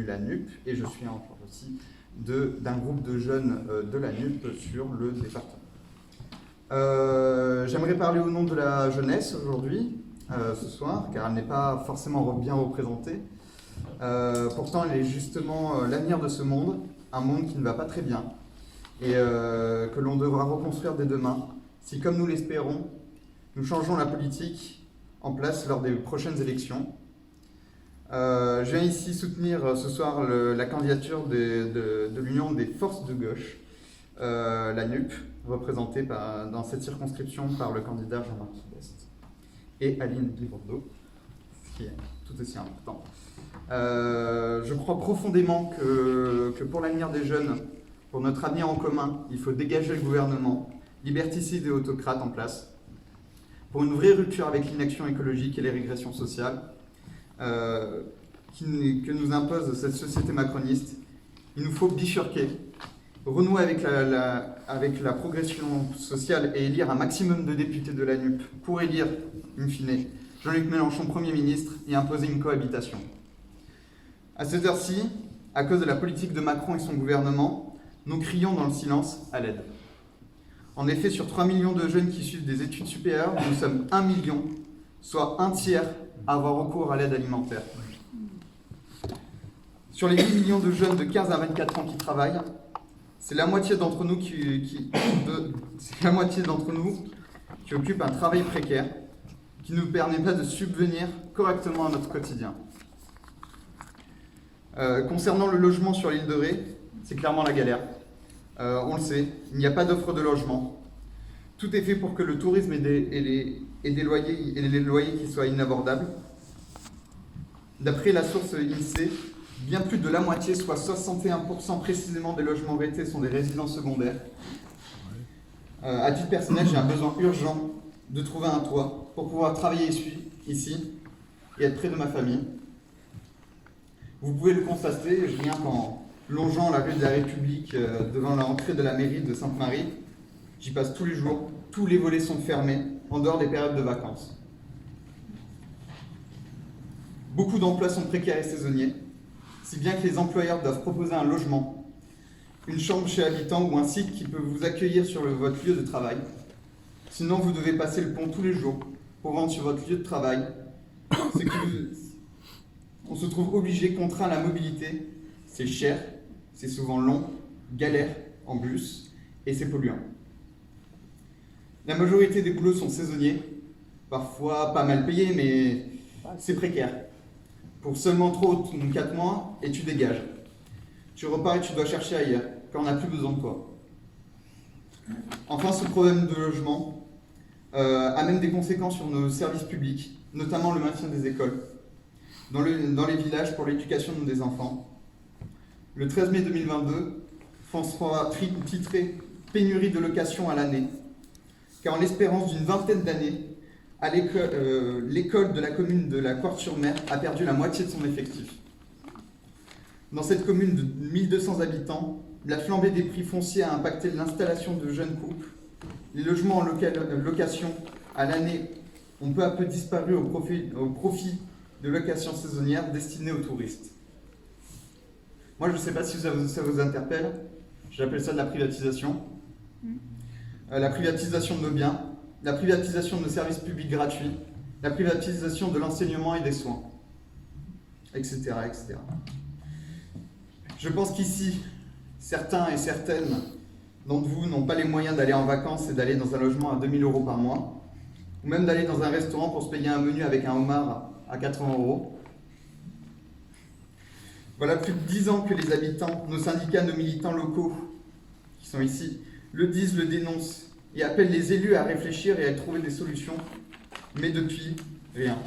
la NUP et je suis en charge aussi d'un groupe de jeunes de la NUP sur le département. J'aimerais parler au nom de la jeunesse aujourd'hui, ce soir, car elle n'est pas forcément bien représentée. Pourtant, elle est justement l'avenir de ce monde, un monde qui ne va pas très bien, et que l'on devra reconstruire dès demain, si, comme nous l'espérons, nous changeons la politique en place lors des prochaines élections. Je viens ici soutenir ce soir la candidature de l'Union des forces de gauche, la NUP, représentée dans cette circonscription par le candidat Jean-Marc Dest et Aline Libourdeau, ce qui est tout aussi important. Je crois profondément que pour l'avenir des jeunes, pour notre avenir en commun, il faut dégager le gouvernement liberticide et autocrate en place, pour une vraie rupture avec l'inaction écologique et les régressions sociales que nous impose cette société macroniste. Il nous faut bifurquer, renouer avec la progression sociale et élire un maximum de députés de la NUP pour élire, in fine, Jean-Luc Mélenchon Premier ministre et imposer une cohabitation. À cette heure-ci, à cause de la politique de Macron et son gouvernement, nous crions dans le silence à l'aide. En effet, sur 3 millions de jeunes qui suivent des études supérieures, nous sommes 1 million, soit un tiers, à avoir recours à l'aide alimentaire. Sur les 8 millions de jeunes de 15 à 24 ans qui travaillent, c'est la moitié d'entre nous qui occupe un travail précaire qui ne nous permet pas de subvenir correctement à notre quotidien. Concernant le logement sur l'île de Ré, c'est clairement la galère. On le sait, il n'y a pas d'offre de logement. Tout est fait pour que le tourisme ait des loyers qui soient inabordables. D'après la source INSEE, bien plus de la moitié, soit 61% précisément des logements rétés sont des résidences secondaires. À titre personnel, j'ai un besoin urgent de trouver un toit pour pouvoir travailler ici et être près de ma famille. Vous pouvez le constater, je viens qu'en longeant la rue de la République devant l'entrée de la mairie de Sainte-Marie, j'y passe tous les jours, tous les volets sont fermés, en dehors des périodes de vacances. Beaucoup d'emplois sont précaires et saisonniers, si bien que les employeurs doivent proposer un logement, une chambre chez habitant ou un site qui peut vous accueillir sur votre lieu de travail. Sinon, vous devez passer le pont tous les jours pour rentrer sur votre lieu de travail, on se trouve obligé, contraint à la mobilité. C'est cher, c'est souvent long, galère en bus, et c'est polluant. La majorité des boulots sont saisonniers, parfois pas mal payés, mais c'est précaire. Pour seulement 3 ou 4 mois, et tu dégages. Tu repars et tu dois chercher ailleurs, quand on n'a plus besoin de toi. Enfin, ce problème de logement amène des conséquences sur nos services publics, notamment le maintien des écoles, dans les villages pour l'éducation des enfants. Le 13 mai 2022, France 3 titrait « Pénurie de location à l'année », car en l'espérance d'une vingtaine d'années, l'école de la commune de la Courte-sur-Mer a perdu la moitié de son effectif. Dans cette commune de 1200 habitants, la flambée des prix fonciers a impacté l'installation de jeunes couples. Les logements en location à l'année ont peu à peu disparu au profit de locations saisonnières destinées aux touristes. Moi, je ne sais pas si ça vous interpelle, j'appelle ça de la privatisation. La privatisation de nos biens, la privatisation de nos services publics gratuits, la privatisation de l'enseignement et des soins, etc., etc. Je pense qu'ici, certains et certaines d'entre vous n'ont pas les moyens d'aller en vacances et d'aller dans un logement à 2 000 € par mois, ou même d'aller dans un restaurant pour se payer un menu avec un homard à 80 €. Voilà plus de 10 ans que les habitants, nos syndicats, nos militants locaux, qui sont ici, le disent, le dénoncent, et appellent les élus à réfléchir et à trouver des solutions. Mais depuis, rien.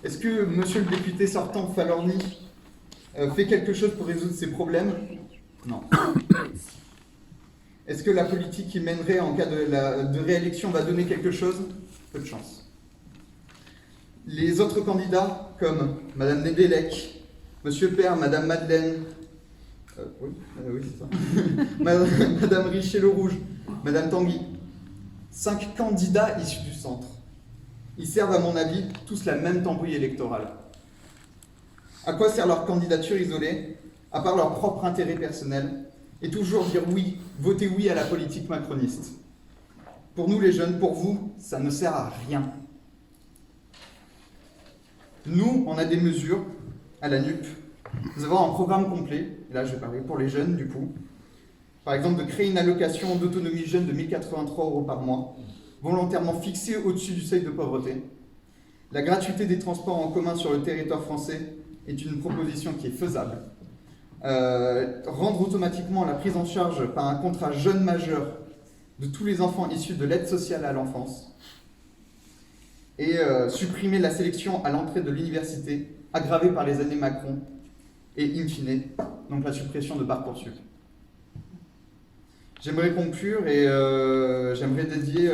Est-ce que monsieur le député sortant Falorni fait quelque chose pour résoudre ces problèmes? Non. Est-ce que la politique qu'il mènerait en cas de réélection va donner quelque chose? Peu de chance. Les autres candidats, comme Madame Nedelec, Monsieur Père, Madame Madeleine, oui, c'est ça. Madame Richer-le-Rouge, Madame Tanguy, 5 candidats issus du centre. Ils servent, à mon avis, tous la même tambouille électorale. À quoi sert leur candidature isolée, à part leur propre intérêt personnel, et toujours dire oui, voter oui à la politique macroniste? Pour nous les jeunes, pour vous, ça ne sert à rien. Nous, on a des mesures à la NUP. Nous avons un programme complet, et là je vais parler pour les jeunes du coup. Par exemple, de créer une allocation d'autonomie jeune de 1 083 € par mois, volontairement fixée au-dessus du seuil de pauvreté. La gratuité des transports en commun sur le territoire français est une proposition qui est faisable. Rendre automatiquement la prise en charge par un contrat jeune majeur de tous les enfants issus de l'aide sociale à l'enfance. Et supprimer la sélection à l'entrée de l'université, aggravée par les années Macron, et in fine, donc la suppression de Parcoursup. J'aimerais conclure et j'aimerais dédier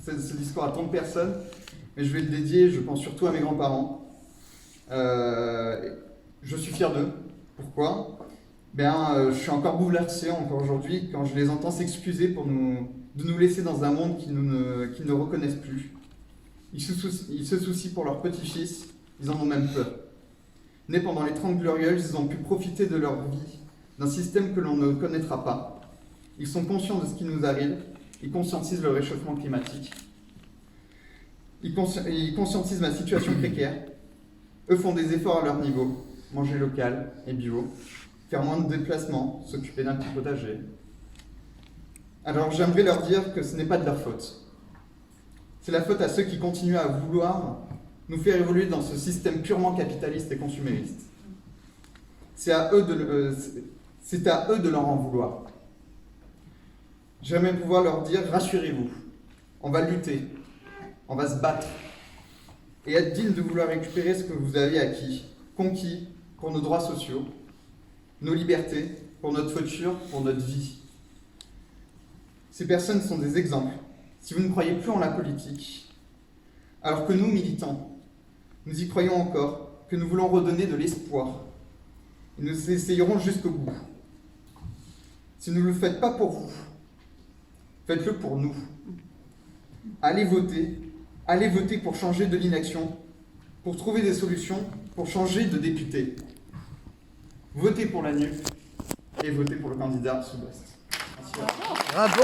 ce discours à tant de personnes, mais je vais le dédier, je pense, surtout à mes grands-parents. Je suis fier d'eux. Pourquoi ? Je suis encore bouleversé encore aujourd'hui quand je les entends s'excuser de nous laisser dans un monde qu'ils ne reconnaissent plus. Ils se soucient pour leurs petits-fils, ils en ont même peur. Nés pendant les 30 Glorieuses, ils ont pu profiter de leur vie, d'un système que l'on ne connaîtra pas. Ils sont conscients de ce qui nous arrive, ils conscientisent le réchauffement climatique. Ils conscientisent ma situation précaire. Eux font des efforts à leur niveau, manger local et bio, faire moins de déplacements, s'occuper d'un petit potager. Alors j'aimerais leur dire que ce n'est pas de leur faute. C'est la faute à ceux qui continuent à vouloir nous faire évoluer dans ce système purement capitaliste et consumériste. C'est à eux de leur en vouloir. J'aimerais pouvoir leur dire, rassurez-vous, on va lutter, on va se battre, et être digne de vouloir récupérer ce que vous avez acquis, conquis pour nos droits sociaux, nos libertés, pour notre futur, pour notre vie. Ces personnes sont des exemples. Si vous ne croyez plus en la politique, alors que nous, militants, nous y croyons encore, que nous voulons redonner de l'espoir, et nous essayerons jusqu'au bout. Si vous ne le faites pas pour vous, faites-le pour nous. Allez voter pour changer de l'inaction, pour trouver des solutions, pour changer de député. Votez pour la NUP et votez pour le candidat Sud-Ouest. Merci. Bravo.